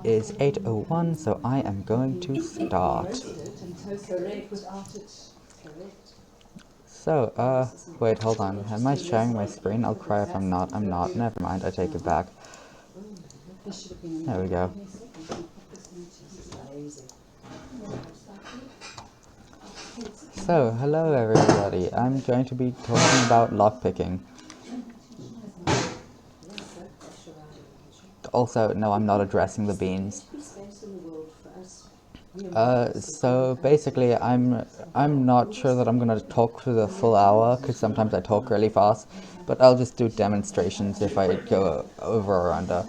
is 8:01, so I am going to start. So, wait, hold on. Am I sharing my screen? I'll cry if I'm not. I'm not. Never mind, I take it back. There we go. So, hello everybody. I'm going to be talking about lockpicking. Also, no, I'm not addressing the beans. So basically, I'm not sure that I'm gonna talk for the full hour because sometimes I talk really fast, but I'll just do demonstrations if I go over or under.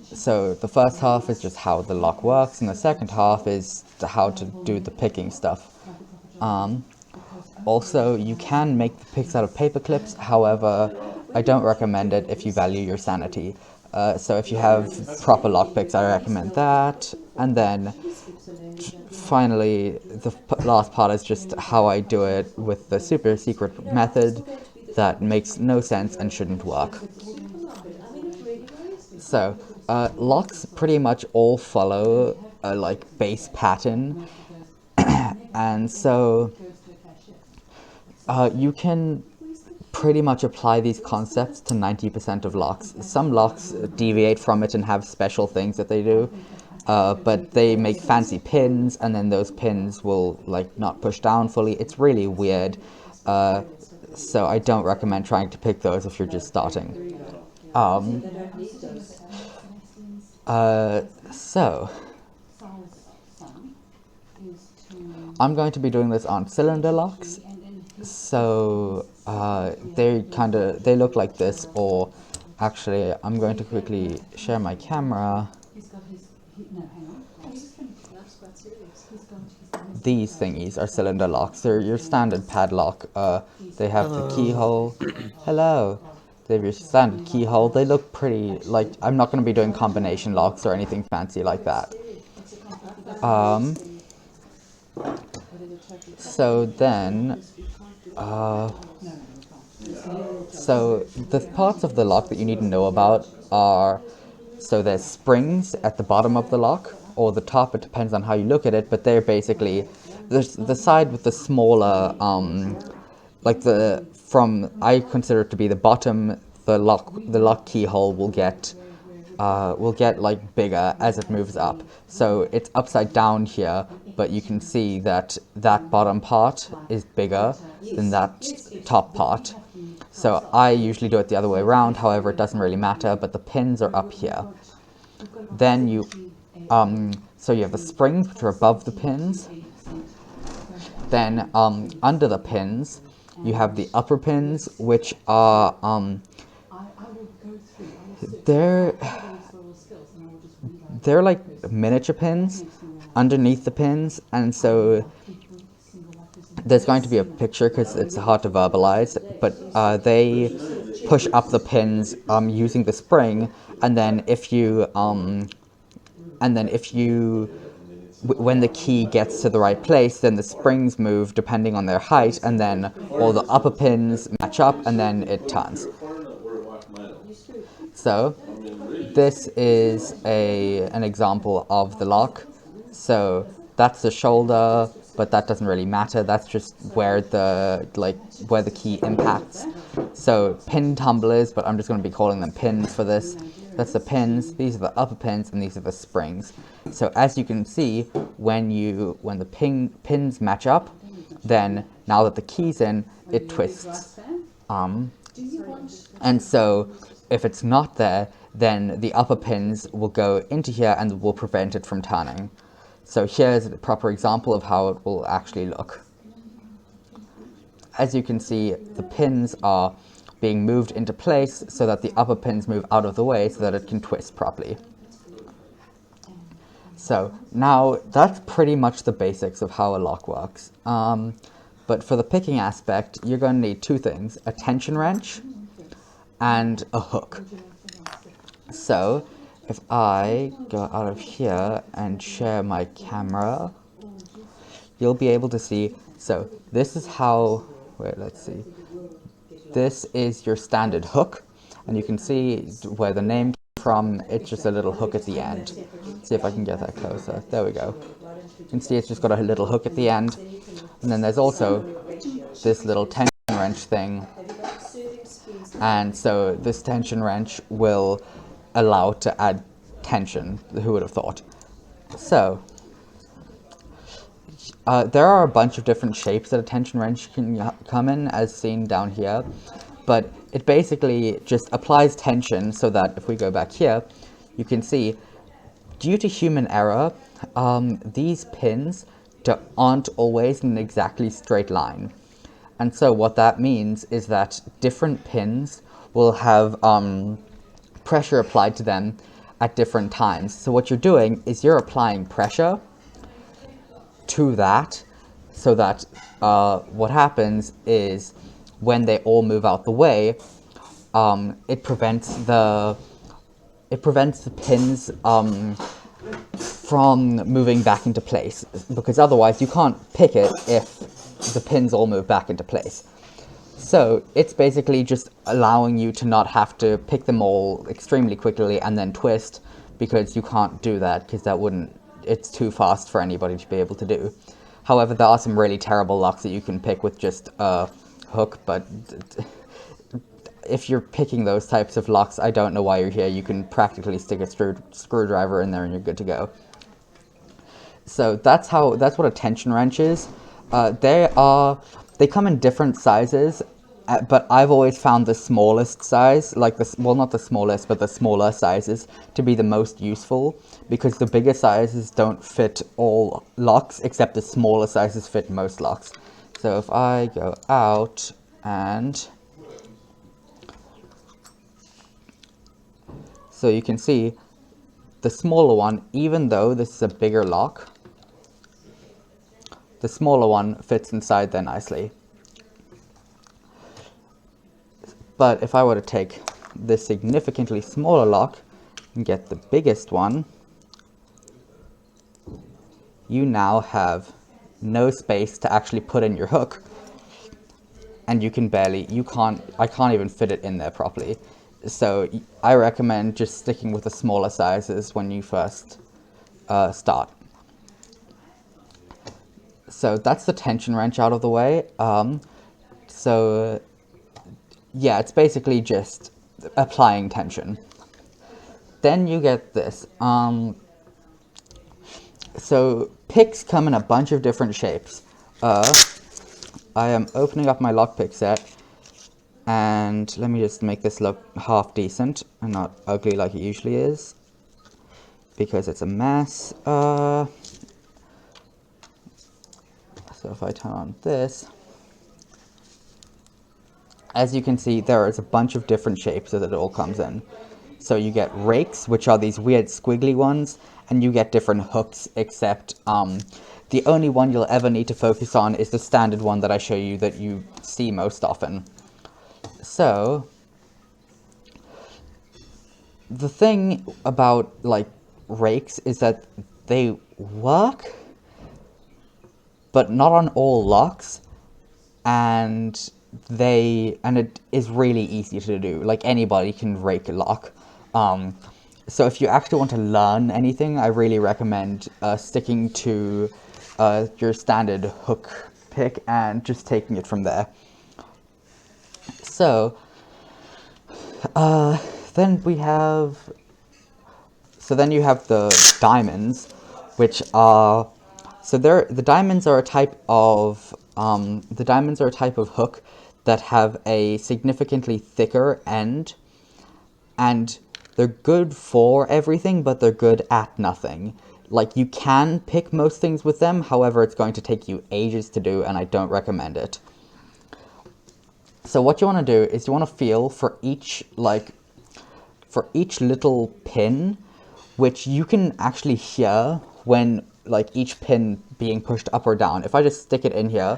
So the first half is just how the lock works, and the second half is how to do the picking stuff. Also, you can make the picks out of paper clips. However, I don't recommend it if you value your sanity. So if you have proper lockpicks, I recommend that. And then finally, the last part is just how I do it with the super secret method that makes no sense and shouldn't work. So, locks pretty much all follow a base pattern, and so you can pretty much apply these concepts to 90% of locks. Some locks deviate from it and have special things that they do, but they make fancy pins, and then those pins will not push down fully. It's really weird, so I don't recommend trying to pick those if you're just starting. So I'm going to be doing this on cylinder locks. So they look like this, or actually I'm going to quickly share my camera. These thingies are cylinder locks. They're your standard padlock. They have the keyhole. Hello. They have your standard keyhole. They look pretty, I'm not going to be doing combination locks or anything fancy like that. So then, so the parts of the lock that you need to know about are, so there's springs at the bottom of the lock, or the top, it depends on how you look at it, but they're basically the side with the smaller, I consider it to be the bottom, the lock keyhole will get bigger as it moves up. So it's upside down here, but you can see that that bottom part is bigger than that top part. So I usually do it the other way around, however it doesn't really matter, but the pins are up here. Then so you have the springs, which are above the pins. Then under the pins, you have the upper pins, which are they're like miniature pins underneath the pins, and so there's going to be a picture because it's hard to verbalize, but they push up the pins using the spring, and then when the key gets to the right place, then the springs move depending on their height, and then all the upper pins match up, and then it turns. So this is an example of the lock. So that's the shoulder, but that doesn't really matter. That's just where the key impacts. So pin tumblers, but I'm just going to be calling them pins for this. That's the pins. These are the upper pins, and these are the springs. So as you can see, when the pins match up, then now that the key's in, it twists. And so if it's not there, then the upper pins will go into here and will prevent it from turning. So here's a proper example of how it will actually look. As you can see, the pins are being moved into place so that the upper pins move out of the way so that it can twist properly. So now that's pretty much the basics of how a lock works. But for the picking aspect, you're going to need two things: a tension wrench and a hook. So if I go out of here and share my camera, you'll be able to see. So this is how, let's see. This is your standard hook, and you can see where the name from, it's just a little hook at the end. See if I can get that closer. There we go. You can see it's just got a little hook at the end. And then there's also this little tension wrench thing. And so this tension wrench will allow to add tension. Who would have thought? So there are a bunch of different shapes that a tension wrench can come in, as seen down here, but it basically just applies tension so that if we go back here, you can see, due to human error, these pins aren't always in an exactly straight line. And so what that means is that different pins will have pressure applied to them at different times. So what you're doing is you're applying pressure to that, so that what happens is when they all move out the way, it prevents the pins from moving back into place, because otherwise you can't pick it if the pins all move back into place. So it's basically just allowing you to not have to pick them all extremely quickly and then twist, because you can't do that, because it's too fast for anybody to be able to do. However, there are some really terrible locks that you can pick with just a hook, but if you're picking those types of locks, I don't know why you're here. You can practically stick a screwdriver in there and you're good to go. So that's what a tension wrench is. They come in different sizes, but I've always found the smallest size, well, not the smallest, but the smaller sizes, to be the most useful, because the bigger sizes don't fit all locks, except the smaller sizes fit most locks. So if I go out and... So you can see the smaller one, even though this is a bigger lock, the smaller one fits inside there nicely. But if I were to take this significantly smaller lock and get the biggest one, you now have no space to actually put in your hook, and I can't even fit it in there properly. So I recommend just sticking with the smaller sizes when you first start. So that's the tension wrench out of the way. So yeah, it's basically just applying tension. Then you get this. So picks come in a bunch of different shapes. I am opening up my lockpick set, and let me just make this look half decent and not ugly like it usually is, because it's a mess. So if I turn on this, as you can see, there is a bunch of different shapes that it all comes in. So you get rakes, which are these weird squiggly ones, and you get different hooks, except the only one you'll ever need to focus on is the standard one that I show you that you see most often. So the thing about rakes is that they work, but not on all locks, and it is really easy to do. Like, anybody can rake a lock. So if you actually want to learn anything, I really recommend sticking to your standard hook pick and just taking it from there. So then you have the diamonds, which are, the diamonds are a type of hook that have a significantly thicker end, and they're good for everything, but they're good at nothing. Like, you can pick most things with them, however, it's going to take you ages to do, and I don't recommend it. So what you want to do is you want to feel for each little pin, which you can actually hear when, each pin being pushed up or down. If I just stick it in here,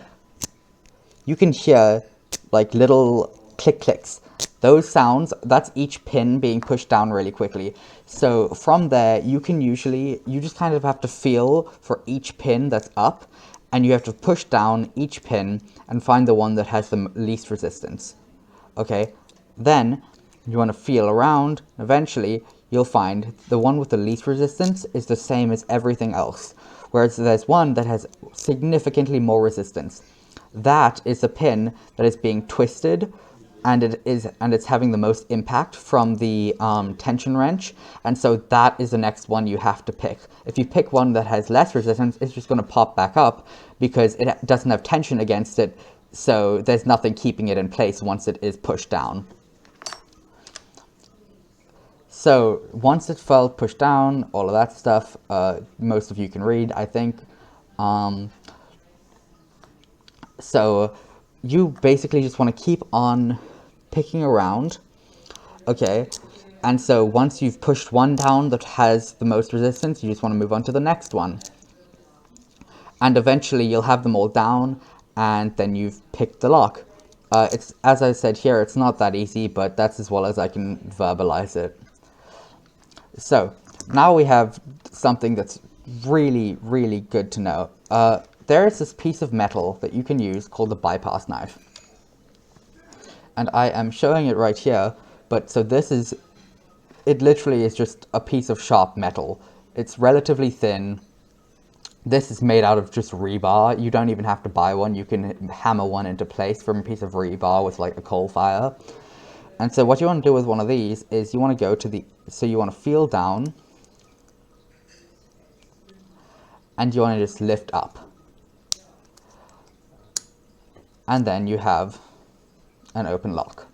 you can hear, little clicks. Those sounds, that's each pin being pushed down really quickly. So from there, you just kind of have to feel for each pin that's up, and you have to push down each pin and find the one that has the least resistance. Okay, then you want to feel around. Eventually, you'll find the one with the least resistance is the same as everything else, whereas there's one that has significantly more resistance. That is the pin that is being twisted, and it's having the most impact from the tension wrench, and so that is the next one you have to pick. If you pick one that has less resistance, it's just going to pop back up because it doesn't have tension against it, so there's nothing keeping it in place once it is pushed down. So once it felt pushed down, all of that stuff, most of you can read, I think. So you basically just want to keep on picking around, okay? And so once you've pushed one down that has the most resistance, you just want to move on to the next one. And eventually you'll have them all down, and then you've picked the lock. It's, as I said here, it's not that easy, but that's as well as I can verbalize it. So now we have something that's really, really good to know. There is this piece of metal that you can use called the bypass knife. And I am showing it right here, but so this is, it literally is just a piece of sharp metal. It's relatively thin. This is made out of just rebar. You don't even have to buy one. You can hammer one into place from a piece of rebar with like a coal fire. And so what you want to do with one of these is you want to go to the, so you want to feel down, and you want to just lift up. And then you have an open lock.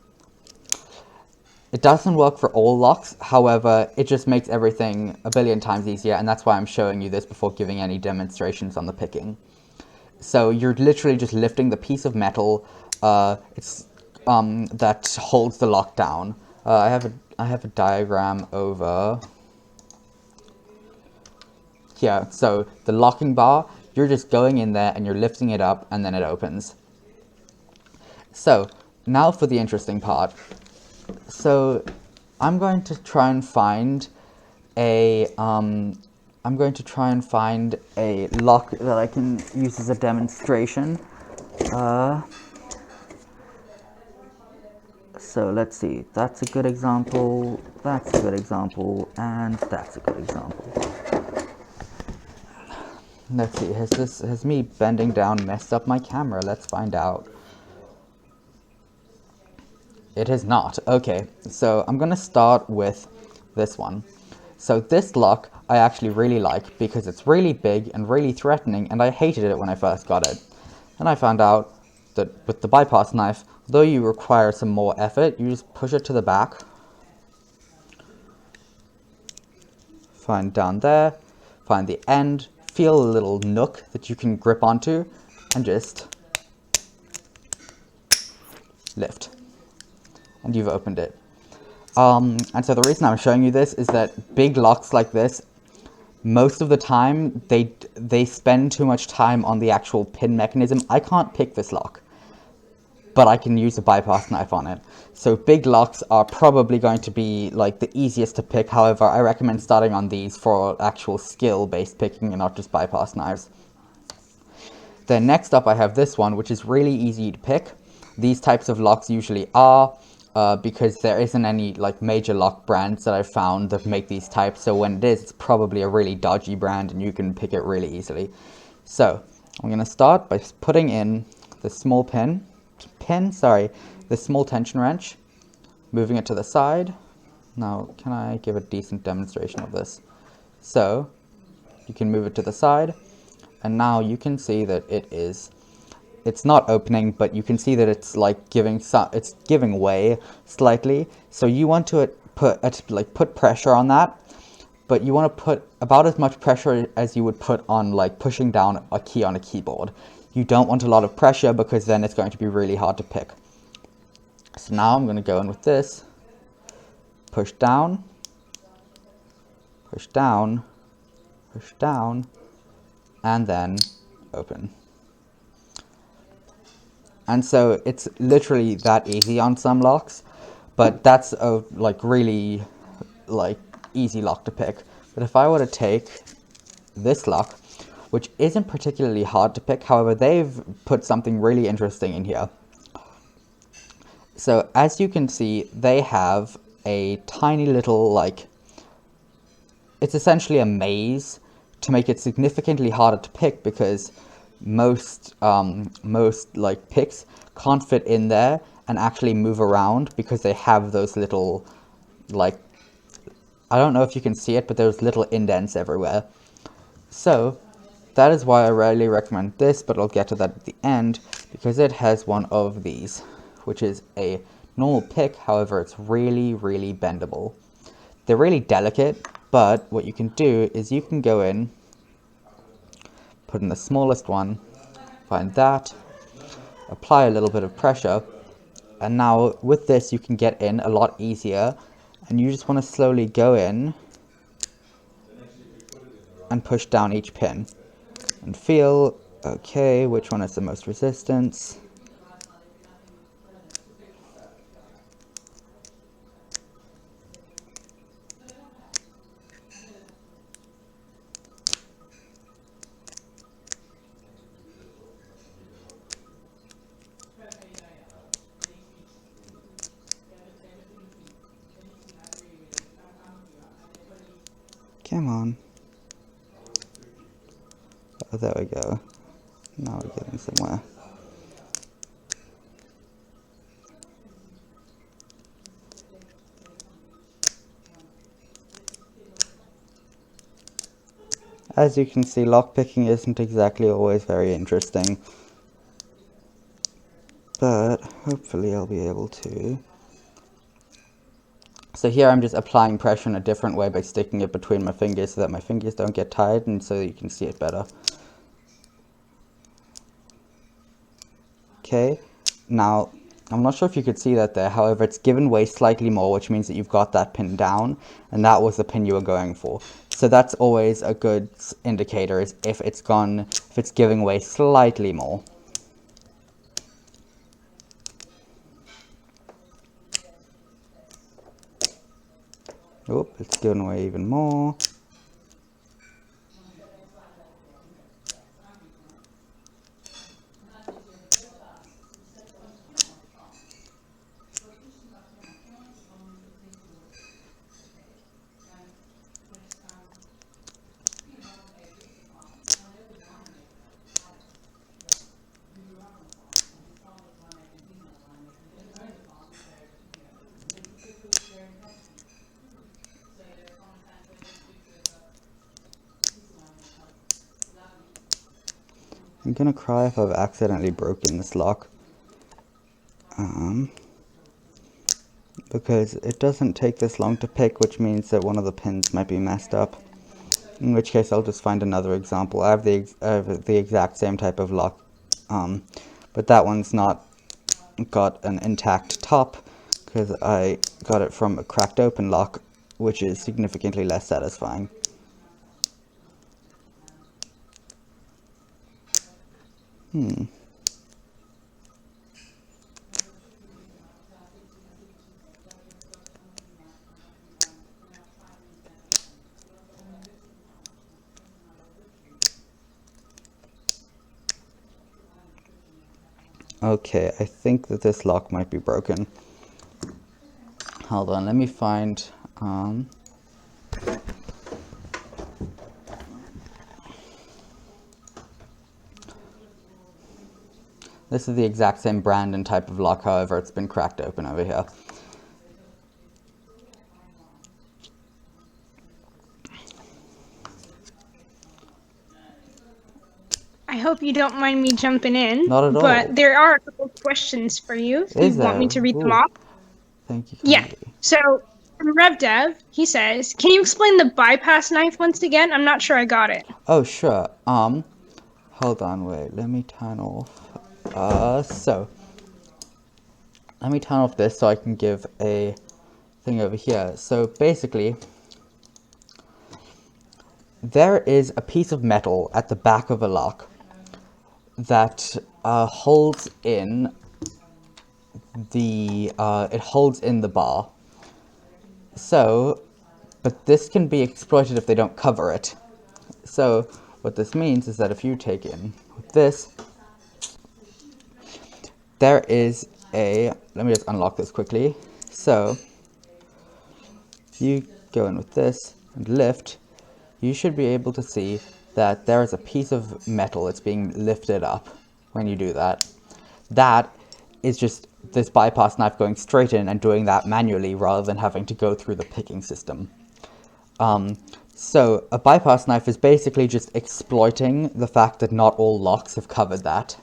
It doesn't work for all locks, however, it just makes everything a billion times easier, and that's why I'm showing you this before giving any demonstrations on the picking. So you're literally just lifting the piece of metal that holds the lock down. I have a diagram over here. So the locking bar, you're just going in there and you're lifting it up, and then it opens. So now for the interesting part. So I'm going to try and find a lock that I can use as a demonstration. So let's see, that's a good example, that's a good example, and that's a good example. Let's see, has me bending down messed up my camera? Let's find out. It has not. Okay, so I'm gonna start with this one. So this lock I actually really like because it's really big and really threatening, and I hated it when I first got it. And I found out that with the bypass knife, though you require some more effort, you just push it to the back. Find down there, find the end, feel a little nook that you can grip onto, and just lift. And you've opened it. And so the reason I'm showing you this is that big locks like this, most of the time, they spend too much time on the actual pin mechanism. I can't pick this lock, but I can use a bypass knife on it. So big locks are probably going to be like the easiest to pick. However, I recommend starting on these for actual skill-based picking and not just bypass knives. Then next up I have this one, which is really easy to pick. These types of locks usually are, because there isn't any like major lock brands that I've found that make these types. So when it is, it's probably a really dodgy brand and you can pick it really easily. So I'm going to start by putting in the small the small tension wrench, moving it to the side. Now, can I give a decent demonstration of this? So you can move it to the side, and now you can see that it's not opening, but you can see that it's like it's giving way slightly. So you want to put pressure on that, but you want to put about as much pressure as you would put on like pushing down a key on a keyboard. You don't want a lot of pressure because then it's going to be really hard to pick. So now I'm going to go in with this, push down, push down, push down, and then open. And so it's literally that easy on some locks, but that's a really easy lock to pick. But if I were to take this lock, which isn't particularly hard to pick, however, they've put something really interesting in here. So as you can see, they have a tiny little it's essentially a maze to make it significantly harder to pick, because most like picks can't fit in there and actually move around, because they have those little, like, I don't know if you can see it, but there's little indents everywhere. So that is why I rarely recommend this, but I'll get to that at the end, because it has one of these, which is a normal pick. However, it's really, really bendable. They're really delicate, but what you can do is you can go in, put in the smallest one, find that, apply a little bit of pressure, and now with this you can get in a lot easier, and you just want to slowly go in and push down each pin and feel, okay, which one has the most resistance. Come on. Oh, there we go. Now we're getting somewhere. As you can see, lockpicking isn't exactly always very interesting, but hopefully I'll be able to. So here I'm just applying pressure in a different way by sticking it between my fingers so that my fingers don't get tired, and so you can see it better. Okay, now I'm not sure if you could see that there, however it's given way slightly more, which means that you've got that pin down, and that was the pin you were going for. So that's always a good indicator, is if it's giving way slightly more. Oop, it's given away even more. I'm gonna cry if I've accidentally broken this lock. Because it doesn't take this long to pick, which means that one of the pins might be messed up. In which case I'll just find another example. I have the exact same type of lock, but that one's not got an intact top, because I got it from a cracked open lock, which is significantly less satisfying. Okay, I think that this lock might be broken. Hold on, let me find, this is the exact same brand and type of lock, however it's been cracked open over here. I hope you don't mind me jumping in. Not at all. But there are a couple questions for you. If you want me to read them off. Thank you. Yeah. So from RevDev, he says, "Can you explain the bypass knife once again? I'm not sure I got it." Oh, sure. Hold on, wait. Let me turn off. So let me turn off this so I can give a thing over here. So basically, there is a piece of metal at the back of a lock that holds in the bar. So, but this can be exploited if they don't cover it. So what this means is that if you take in with this, there is a, let me just unlock this quickly. So you go in with this and lift, you should be able to see that there is a piece of metal that's being lifted up when you do that. That is just this bypass knife going straight in and doing that manually rather than having to go through the picking system. So a bypass knife is basically just exploiting the fact that not all locks have covered that.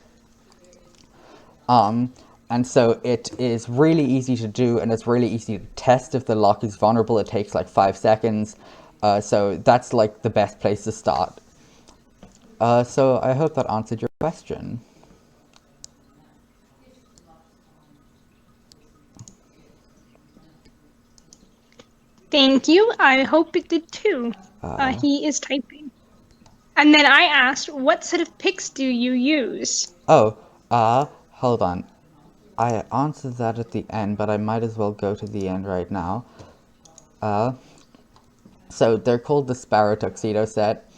And so it is really easy to do, and it's really easy to test if the lock is vulnerable. It takes like 5 seconds. So that's like the best place to start. So I hope that answered your question. Thank you. I hope it did too. He is typing. And then I asked, what set of picks do you use? Oh, hold on. I answered that at the end, but I might as well go to the end right now. So they're called the Sparrow Tuxedo set.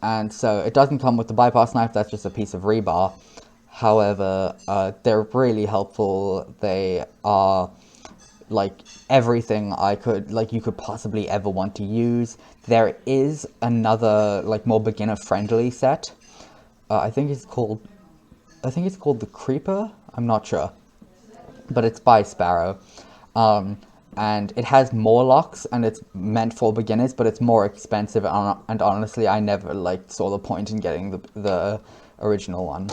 And so it doesn't come with the bypass knife, that's just a piece of rebar. However, they're really helpful. They are like everything you could possibly ever want to use. There is another like more beginner friendly set. I think it's called the Creeper. I'm not sure, but it's by Sparrow. And it has more locks, and it's meant for beginners, but it's more expensive, and honestly, I never saw the point in getting the original one.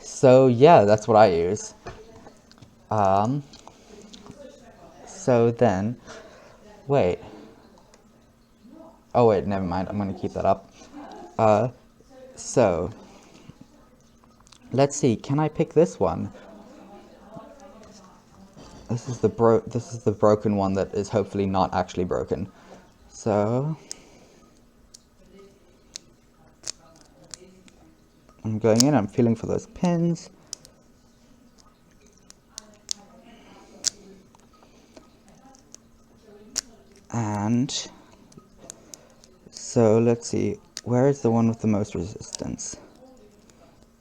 So yeah, that's what I use. So then, wait. Oh wait, never mind. I'm gonna keep that up. So let's see. Can I pick this one? This is the broken one that is hopefully not actually broken. So I'm going in, I'm feeling for those pins. And so let's see, where is the one with the most resistance?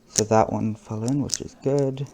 So that one fell in, which is good.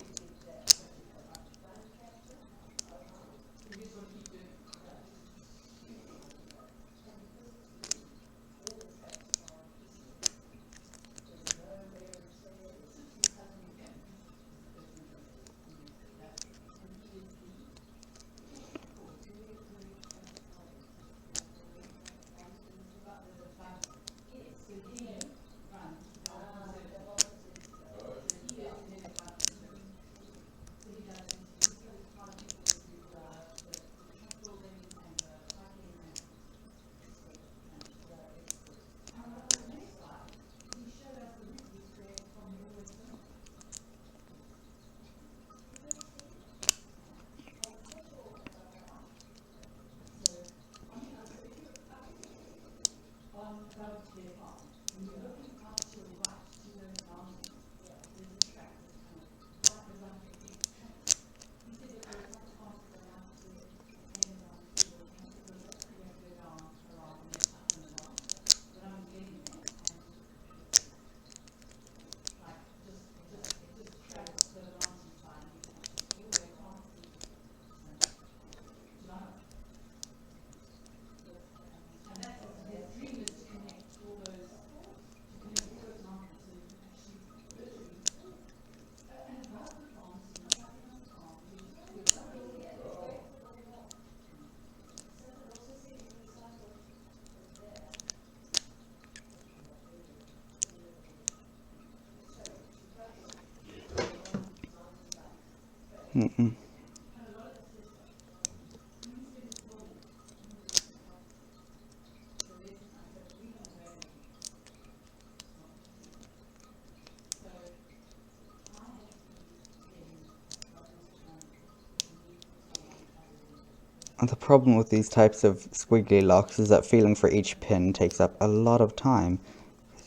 And the problem with these types of squiggly locks is that feeling for each pin takes up a lot of time.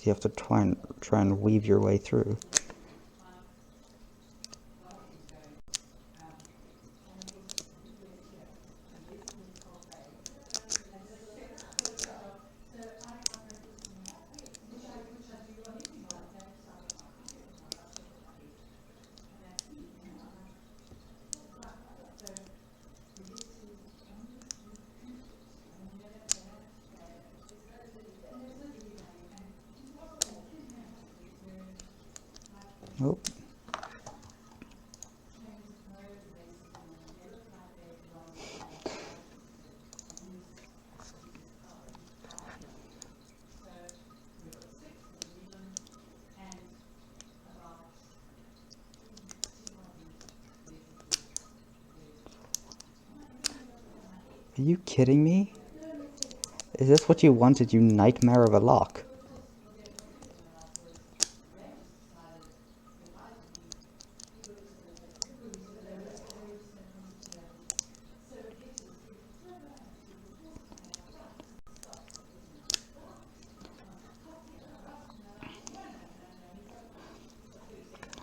You have to try and weave your way through. Oh. Are you kidding me? Is this what you wanted, you nightmare of a lock?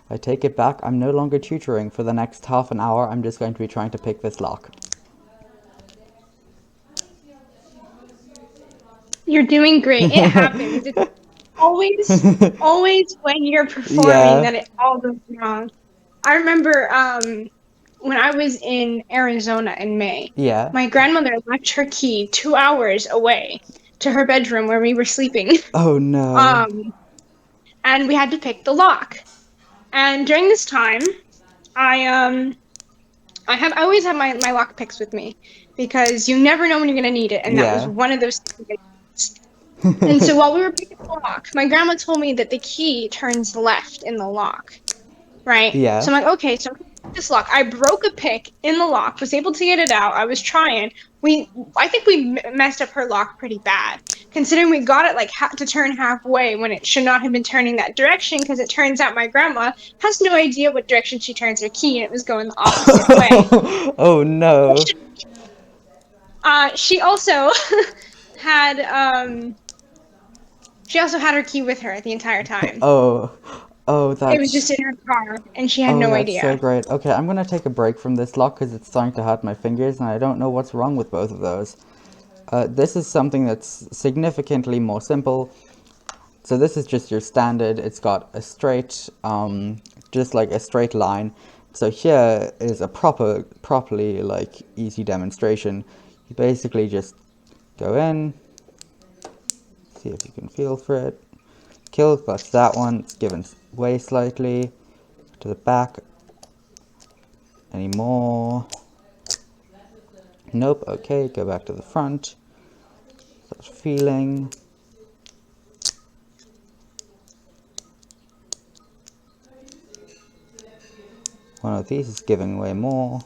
I take it back, I'm no longer tutoring. For the next half an hour, I'm just going to be trying to pick this lock. You're doing great. It happens. It's always when you're performing Yeah, that it all goes wrong. I remember when I was in Arizona in May, yeah. my grandmother left her key 2 hours away to her bedroom where we were sleeping. Oh no. Um, and we had to pick the lock. And during this time, I I always have my lock picks with me because you never know when you're gonna need it, and that was Yeah. one of those things. And so while we were picking the lock, my grandma told me that the key turns left in the lock, right? Yeah. So I'm like, okay, so I'm gonna pick this lock. I broke a pick in the lock, was able to get it out. I was trying. I think we messed up her lock pretty bad, considering we got it like to turn halfway when it should not have been turning that direction. Because it turns out my grandma has no idea what direction she turns her key, and it was going the opposite way. Oh no. She also had she also had her key with her the entire time. Oh. Oh, It was just that's... in her car, and she had Oh, no that's so idea. great. Okay, I'm gonna take a break from this lock because it's starting to hurt my fingers and I don't know what's wrong with both of those. This is something that's significantly more simple. So this is just your standard. It's got a straight, just like a straight line. So here is a properly like easy demonstration. You basically just go in, see if you can feel for it. Kill, that's that one. It's given way slightly to the back. Any more? Nope. Okay, go back to the front. Start feeling. One of these is giving way more.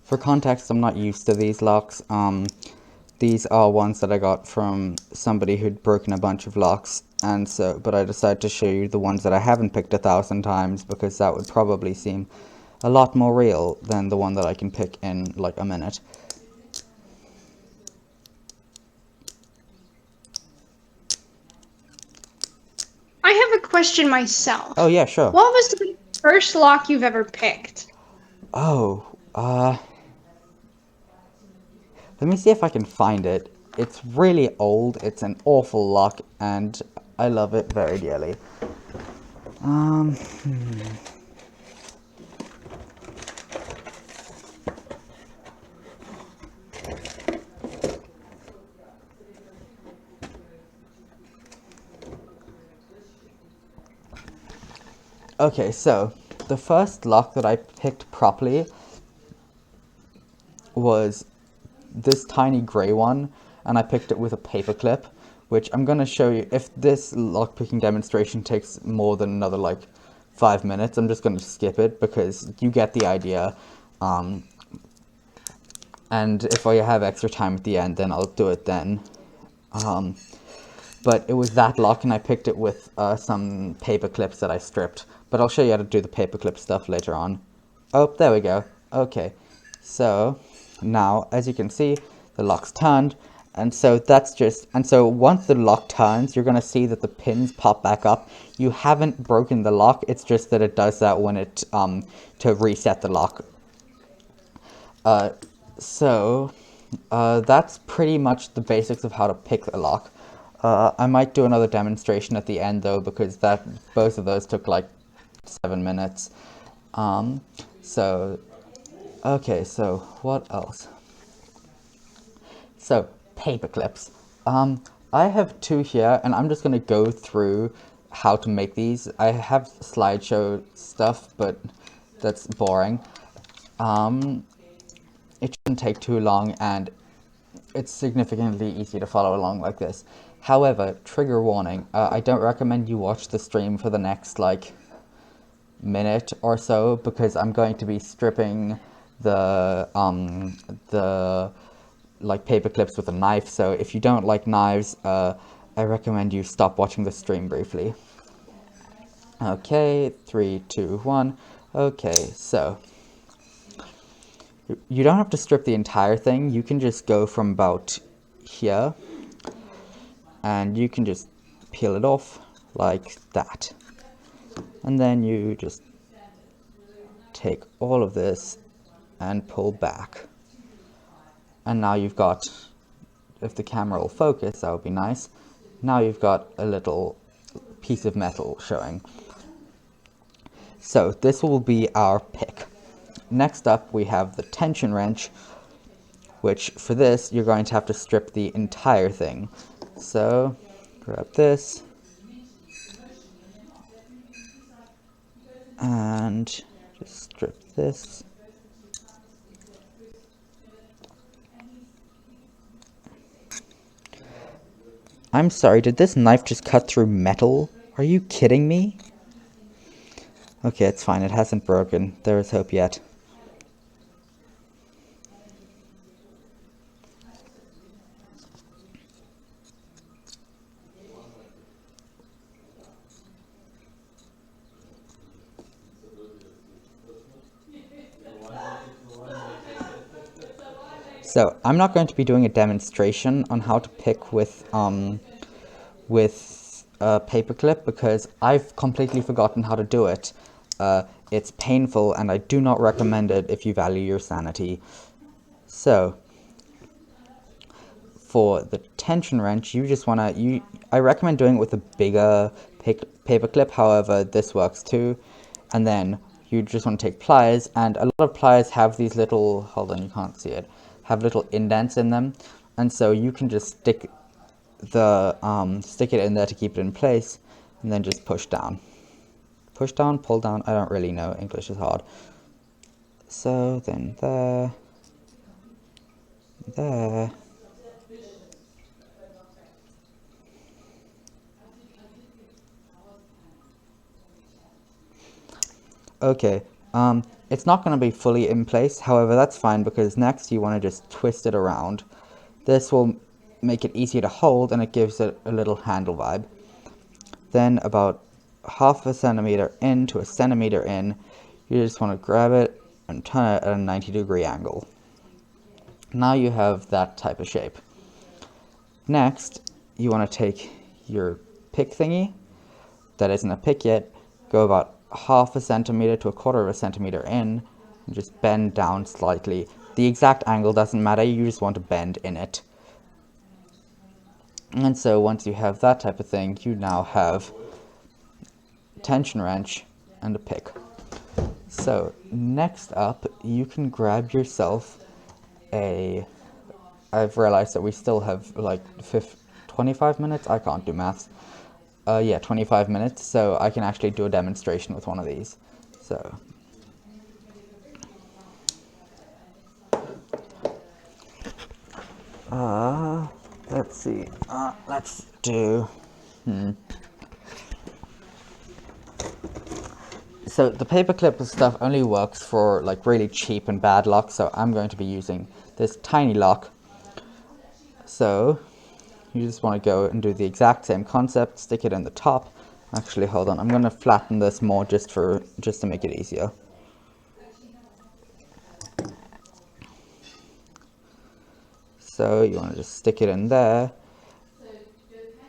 For context, I'm not used to these locks. These are ones that I got from somebody who'd broken a bunch of locks, and so, but I decided to show you the ones that I haven't picked 1,000 times because that would probably seem a lot more real than the one that I can pick in like a minute. I have a question myself. Oh yeah, sure. What was the first lock you've ever picked? Oh, let me see if I can find it. It's really old, it's an awful lock, and I love it very dearly. Hmm. Okay, so the first lock that I picked properly was this tiny gray one, and I picked it with a paper clip, which I'm going to show you. If this lock picking demonstration takes more than another like 5 minutes, I'm just going to skip it because you get the idea. And if I have extra time at the end, then I'll do it then. But it was that lock, and I picked it with some paper clips that I stripped. But I'll show you how to do the paperclip stuff later on. Oh, there we go. Okay, so now, as you can see, the lock's turned, And so that's just, and so once the lock turns, you're going to see that the pins pop back up. You haven't broken the lock, it's just that it does that when it, to reset the lock. So that's pretty much the basics of how to pick a lock. I might do another demonstration at the end though, because both of those took like 7 minutes. So, okay, so what else? So, paper clips. I have 2 here, and I'm just going to go through how to make these. I have slideshow stuff, but that's boring. It shouldn't take too long, and it's significantly easy to follow along like this. However, trigger warning, I don't recommend you watch the stream for the next, like, minute or so, because I'm going to be stripping the like paper clips with a knife. So if you don't like knives, I recommend you stop watching the stream briefly. Okay, 3, 2, 1. Okay, so you don't have to strip the entire thing. You can just go from about here, and you can just peel it off like that. And then you just take all of this and pull back. And now you've got, if the camera will focus, that would be nice. Now you've got a little piece of metal showing. So this will be our pick. Next up we have the tension wrench, which for this you're going to have to strip the entire thing. So grab this and just strip this. I'm sorry, did this knife just cut through metal? Are you kidding me? Okay, it's fine, it hasn't broken. There is hope yet. So, I'm not going to be doing a demonstration on how to pick with a paperclip because I've completely forgotten how to do it. It's painful and I do not recommend it if you value your sanity. So, for the tension wrench, you just want to, I recommend doing it with a bigger paperclip, however, this works too. And then you just want to take pliers, and a lot of pliers have these little, hold on, you can't see it, have little indents in them. And so you can just stick it in there to keep it in place, and then just push down. Push down, pull down, I don't really know, English is hard. So then there. Okay, it's not going to be fully in place, however that's fine because next you want to just twist it around. This will make it easier to hold and it gives it a little handle vibe. Then about half a centimeter in to a centimeter in, you just want to grab it and turn it at a 90-degree angle. Now you have that type of shape. Next, you want to take your pick thingy, that isn't a pick yet, go about half a centimeter to a quarter of a centimeter in, and just bend down slightly. The exact angle doesn't matter, you just want to bend in it. And so once you have that type of thing, you now have a tension wrench and a pick. So next up, you can grab yourself I've realized that we still have like 25 minutes, I can't do maths. Yeah, 25 minutes, so I can actually do a demonstration with one of these. So, let's see, let's do, So the paperclip stuff only works for like really cheap and bad locks, so I'm going to be using this tiny lock. So, you just want to go and do the exact same concept, stick it in the top. Actually, hold on, I'm going to flatten this more just to make it easier. So you want to just stick it in there,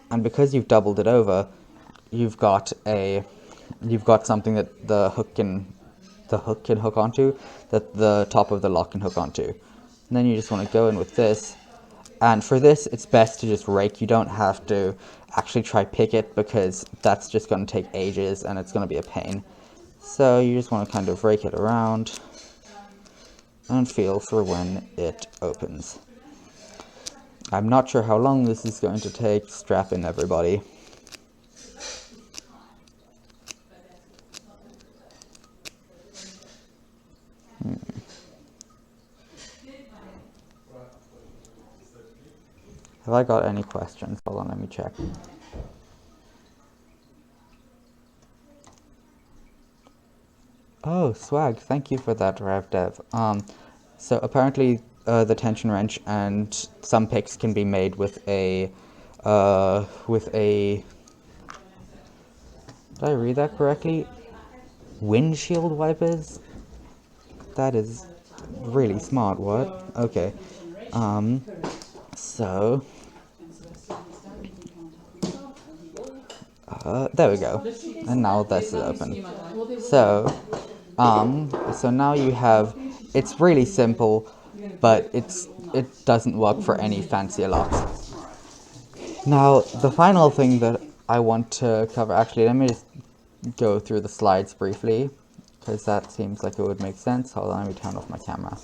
and because you've doubled it over, you've got something that the hook can hook onto, that the top of the lock can hook onto. And then you just want to go in with this, and for this it's best to just rake. You don't have to actually try pick it, because that's just going to take ages and it's going to be a pain. So you just want to kind of rake it around and feel for when it opens. I'm not sure how long this is going to take. Strap in, everybody. Have I got any questions? Hold on, let me check. Oh, swag, thank you for that, RevDev. So apparently the tension wrench and some picks can be made with a, did I read that correctly? Windshield wipers? That is really smart, what? Okay. So there we go. And now this is open. So now you have, it's really simple, but it doesn't work for any fancier locks. Now, the final thing that I want to cover, actually, let me just go through the slides briefly, because that seems like it would make sense. Hold on, let me turn off my camera.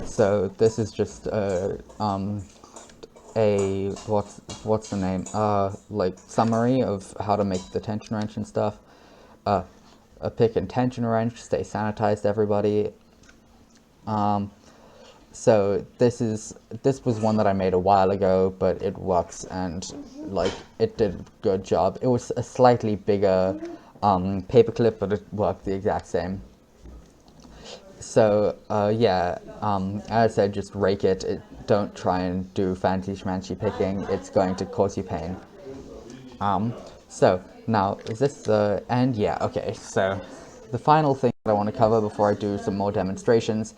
So this is just what's the name? Like summary of how to make the tension wrench and stuff. A pick and tension wrench, stay sanitized, everybody. So this was one that I made a while ago, but it works, and like it did a good job. It was a slightly bigger paperclip, but it worked the exact same. So yeah, as I said, just rake it. Don't try and do fancy schmancy picking. It's going to cause you pain. So now, is this the end? Yeah, okay. So the final thing that I want to cover before I do some more demonstrations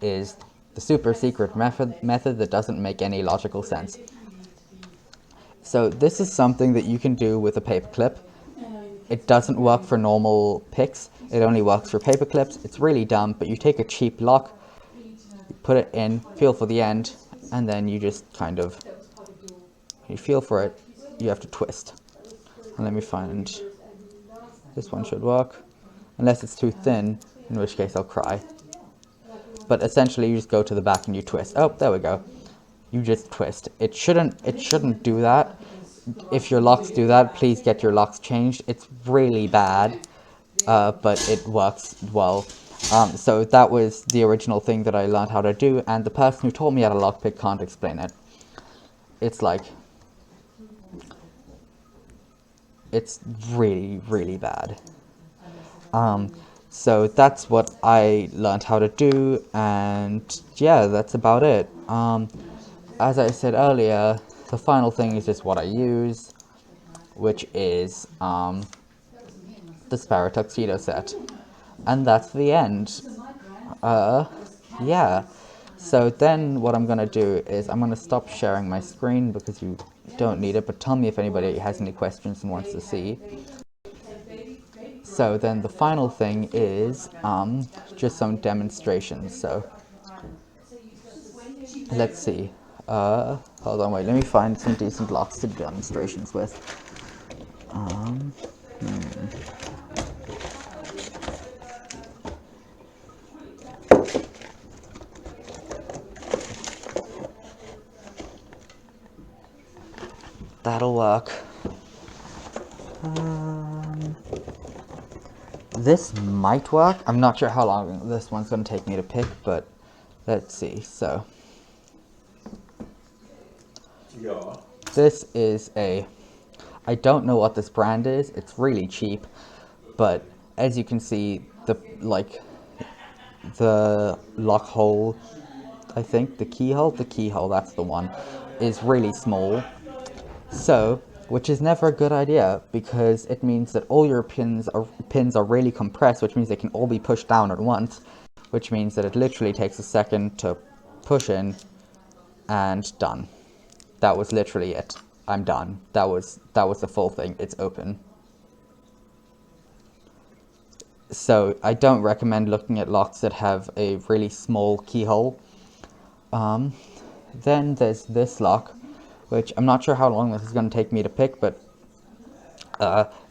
is the super secret method that doesn't make any logical sense. So this is something that you can do with a paper clip. It doesn't work for normal picks. It only works for paper clips. It's really dumb, but you take a cheap lock, you put it in, feel for the end, and then you just kind of, you feel for it, you have to twist. And let me find, this one should work, unless it's too thin, in which case I'll cry. But essentially you just go to the back and you twist. Oh, there we go. You just twist. It shouldn't do that. If your locks do that, please get your locks changed. It's really bad, but it works well. So that was the original thing that I learned how to do, and the person who taught me how to lockpick can't explain it. It's like, it's really, really bad. So that's what I learned how to do, and yeah, that's about it. As I said earlier, the final thing is just what I use, which is the Sparrow Tuxedo set. And that's the end. Yeah. So then what I'm going to do is I'm going to stop sharing my screen because you don't need it, but tell me if anybody has any questions and wants to see. So then the final thing is just some demonstrations. So let's see. Hold on, wait, let me find some decent locks to do demonstrations with. That'll work. This might work. I'm not sure how long this one's going to take me to pick, but let's see. So yeah. This is I don't know what this brand is. It's really cheap, but as you can see, the lock hole, I think the keyhole, that's the one, is really small. So, which is never a good idea, because it means that all your pins are really compressed, which means they can all be pushed down at once, which means that it literally takes a second to push in, and done. That was literally it. I'm done. That was the full thing. It's open. So I don't recommend looking at locks that have a really small keyhole. Then there's this lock, which I'm not sure how long this is going to take me to pick, but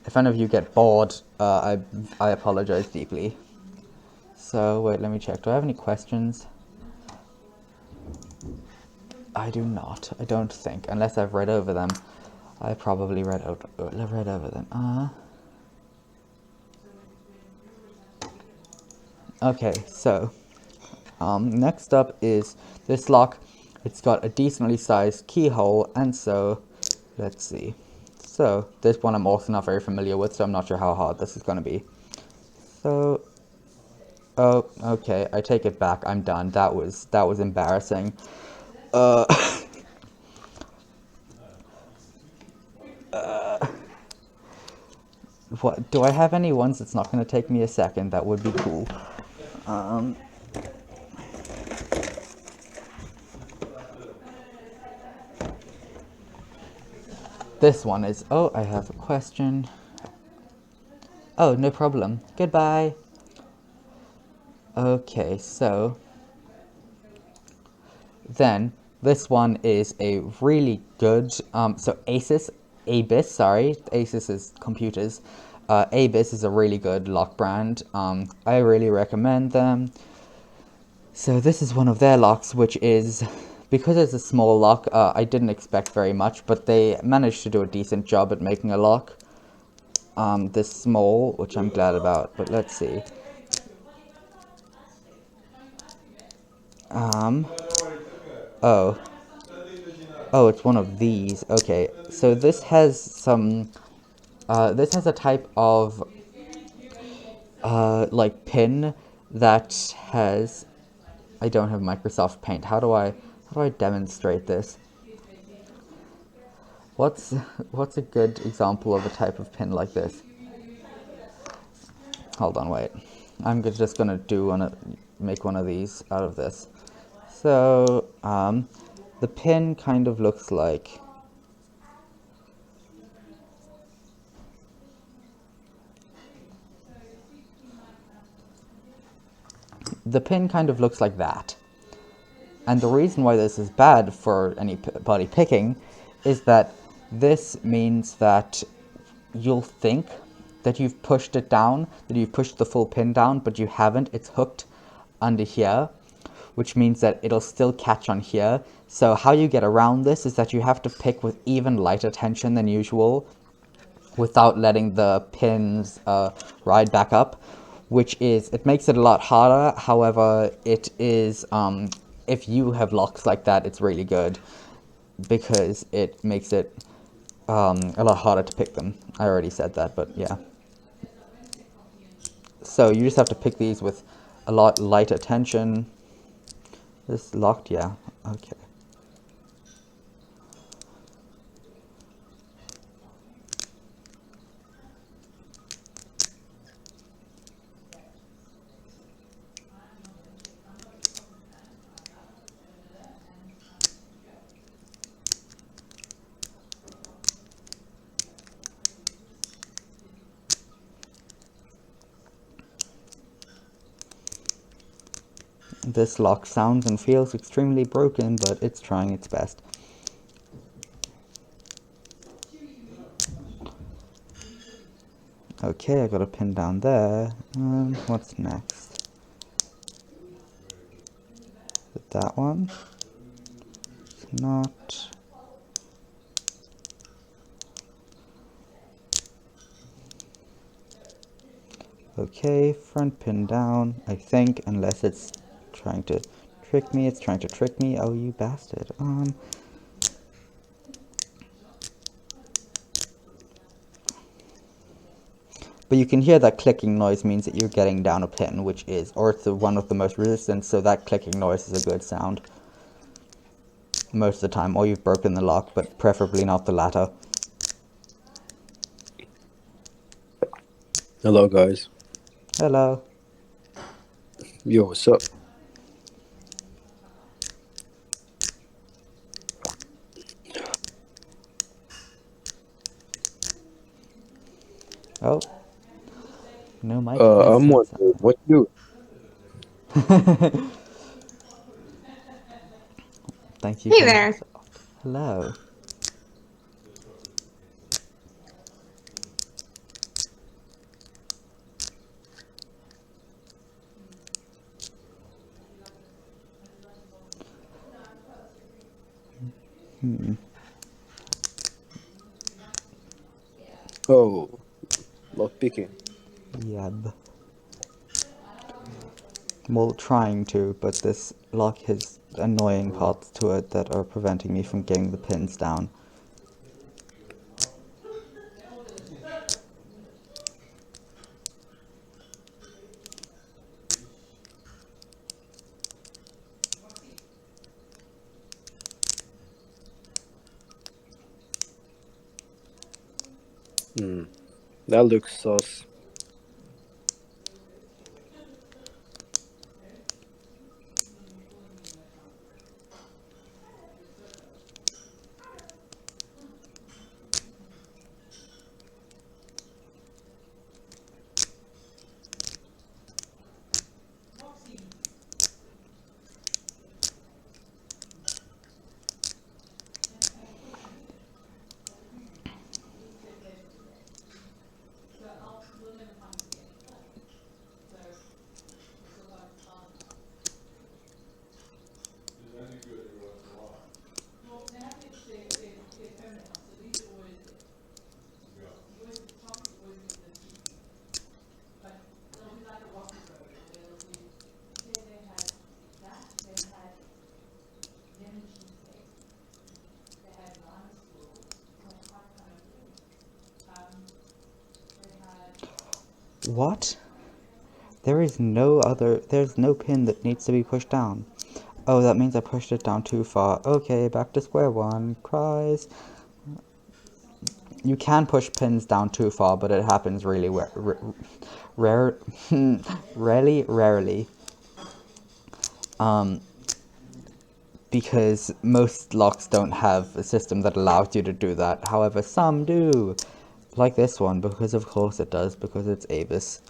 if any of you get bored, I apologize deeply. So wait, let me check. Do I have any questions? I do not. I don't think, unless I've read over them. I probably read over them. Okay, so next up is this lock. It's got a decently sized keyhole, and so let's see. So this one I'm also not very familiar with, so I'm not sure how hard this is going to be. So, oh, okay, I take it back. I'm done. That was embarrassing. What do I have any ones that's not going to take me a second? That would be cool. This one is, oh, I have a question. Oh, no problem. Goodbye. Okay, so then this one is a really good, so ASUS is computers. ABIS is a really good lock brand. I really recommend them. So this is one of their locks, which is, because it's a small lock, I didn't expect very much, but they managed to do a decent job at making a lock this small, which I'm glad about. But let's see. Oh, it's one of these. Okay, so this has some, this has a type of, like, pin that has, I don't have Microsoft Paint. How do I demonstrate this? What's a good example of a type of pin like this? Hold on, wait. I'm just gonna make one of these out of this. So, the pin kind of looks like, that. And the reason why this is bad for anybody picking is that this means that you'll think that you've pushed it down, that you've pushed the full pin down, but you haven't. It's hooked under here, which means that it'll still catch on here. So how you get around this is that you have to pick with even lighter tension than usual without letting the pins ride back up, it makes it a lot harder. However, it is, if you have locks like that, it's really good because it makes it a lot harder to pick them. I already said that, but yeah. So you just have to pick these with a lot lighter tension. This locked, yeah, okay. This lock sounds and feels extremely broken, but it's trying its best. Okay, I got a pin down there. What's next? Is it that one? It's not. Okay, front pin down, I think, unless it's trying to trick me. It's trying to trick me. Oh, you bastard. But you can hear that clicking noise means that you're getting down a pin, which is, or it's one of the most resistant, so that clicking noise is a good sound. Most of the time, or you've broken the lock, but preferably not the latter. Hello, guys. Hello. Yo, what's up? Oh, no mic has I'm said wondering what you something. Thank you Hey for there. hello. Hmm. Oh, lock picking. Yep. Well, trying to, but this lock has annoying parts to it that are preventing me from getting the pins down. Hmm, that looks sus. What? There's no pin that needs to be pushed down. Oh, that means I pushed it down too far. Okay, back to square one. Cries. You can push pins down too far, but it happens really rare, rarely. Um, because most locks don't have a system that allows you to do that. However, some do. Like this one, because of course it does, because it's Avis.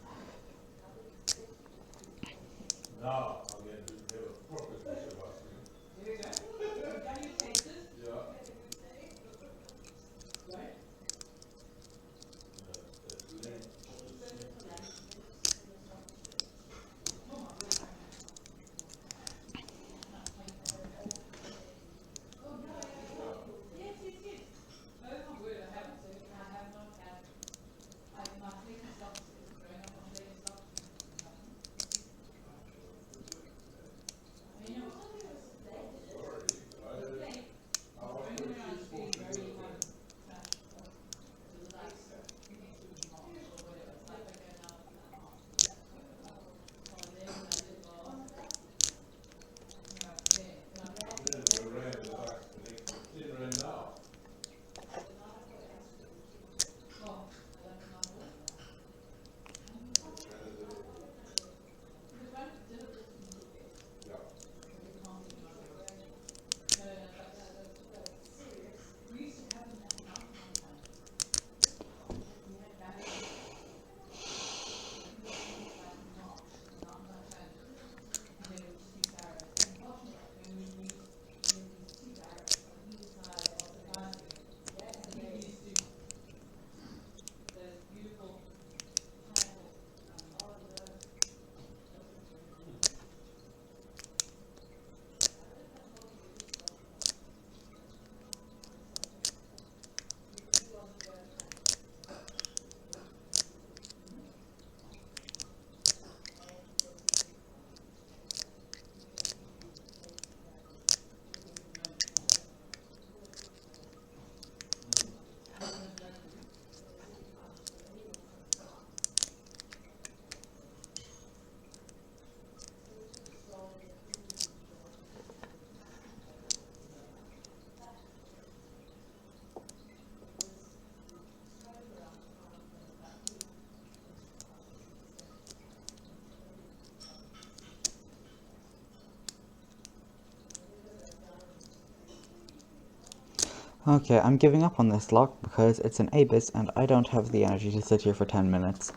Okay, I'm giving up on this lock because it's an Abyss and I don't have the energy to sit here for 10 minutes.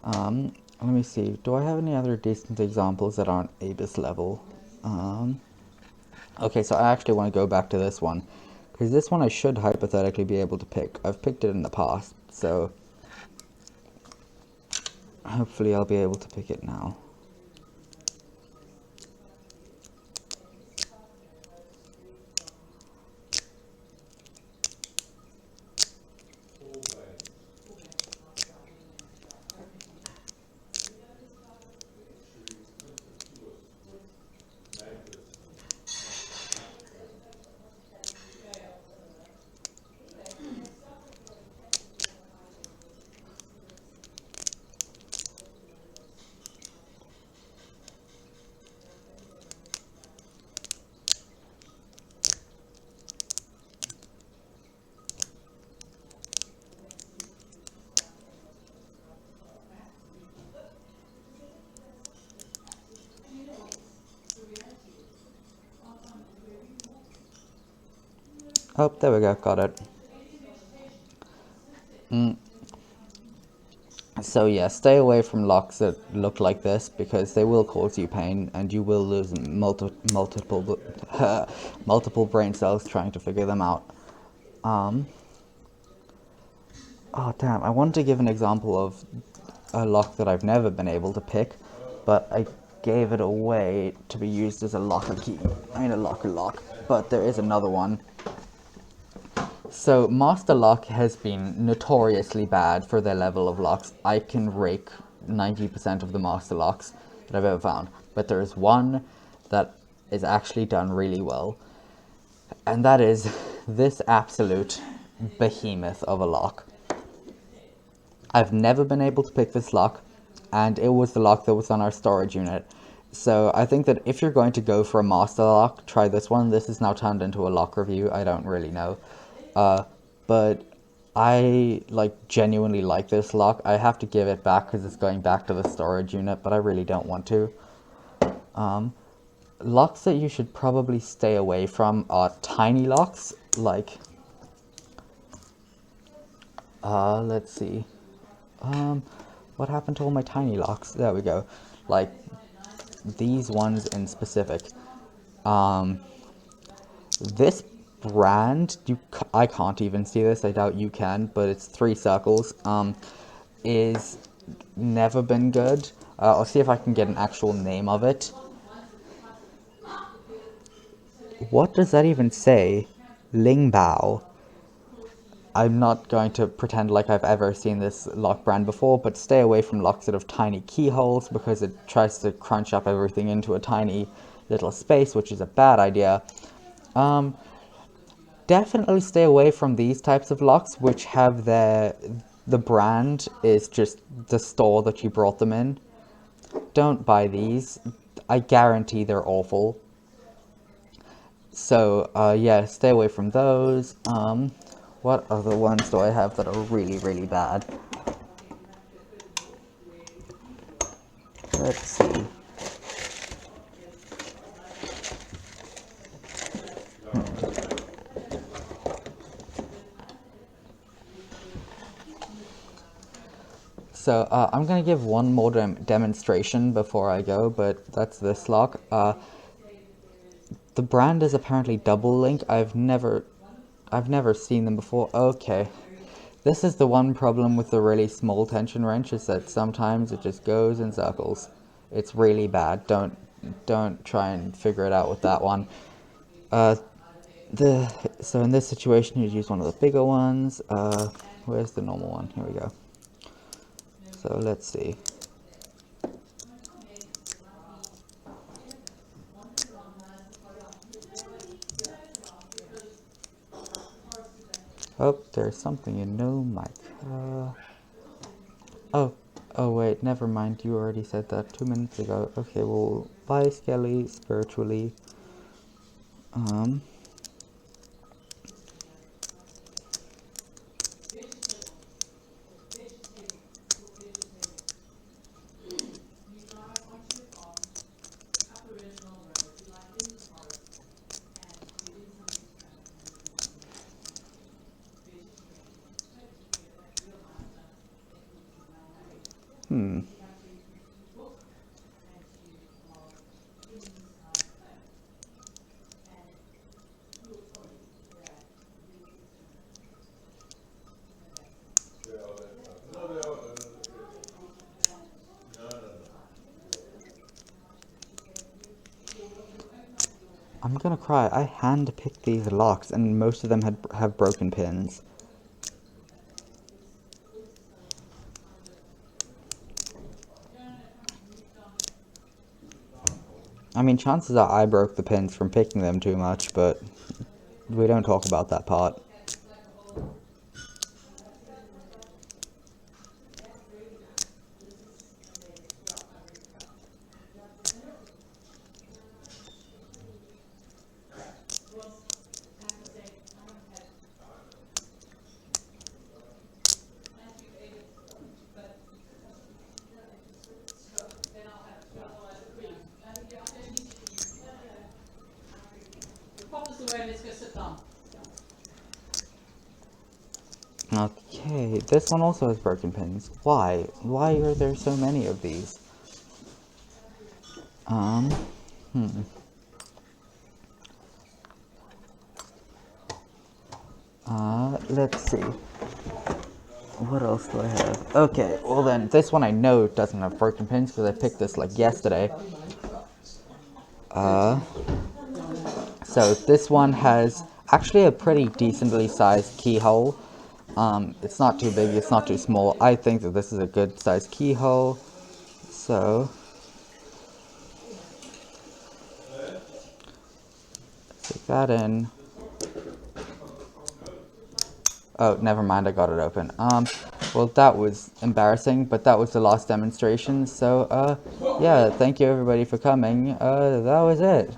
Let me see. Do I have any other decent examples that aren't Abyss level? Okay, so I actually want to go back to this one. Because this one I should hypothetically be able to pick. I've picked it in the past, so hopefully I'll be able to pick it now. Oh, there we go, got it. So yeah, stay away from locks that look like this because they will cause you pain and you will lose multiple multiple brain cells trying to figure them out. Oh damn, I wanted to give an example of a lock that I've never been able to pick, but I gave it away to be used as a locker key. I mean a locker lock, but there is another one. So Master Lock has been notoriously bad for their level of locks. I can rake 90% of the Master Locks that I've ever found, but there is one that is actually done really well, and that is this absolute behemoth of a lock. I've never been able to pick this lock, and it was the lock that was on our storage unit. So I think that if you're going to go for a master lock, try this one. This is now turned into a lock review. I don't really know. But I genuinely like this lock. I have to give it back because it's going back to the storage unit, but I really don't want to. Locks that you should probably stay away from are tiny locks, let's see. What happened to all my tiny locks? There we go. Like these ones in specific. This brand, I can't even see this, I doubt you can, but it's 3 circles, is never been good. I'll see if I can get an actual name of it. What does that even say? Lingbao. I'm not going to pretend like I've ever seen this lock brand before, but stay away from locks that have tiny keyholes because it tries to crunch up everything into a tiny little space, which is a bad idea. Definitely stay away from these types of locks, which have the brand is just the store that you brought them in. Don't buy these. I guarantee they're awful. So, yeah, stay away from those. What other ones do I have that are really, really bad? Let's see. So I'm going to give one more demonstration before I go, but that's this lock. The brand is apparently Double Link. I've never seen them before. Okay. This is the one problem with the really small tension wrench, is that sometimes it just goes in circles. It's really bad. Don't try and figure it out with that one. So in this situation, you'd use one of the bigger ones. Where's the normal one? Here we go. So let's see. Oh, there's something in no mic. Oh wait, never mind. You already said that 2 minutes ago. Okay, well, bye, Skelly, spiritually. I'm gonna cry. I hand-picked these locks, and most of them have broken pins. I mean, chances are I broke the pins from picking them too much, but we don't talk about that part. Okay, this one also has broken pins. Why? Why are there so many of these? Let's see. What else do I have? Okay, well then, this one I know doesn't have broken pins because I picked this like yesterday. So this one has actually a pretty decently sized keyhole. It's not too big, it's not too small. I think that this is a good sized keyhole. So stick that in. Oh, never mind, I got it open. Well, that was embarrassing, but that was the last demonstration. So, yeah, thank you everybody for coming. That was it.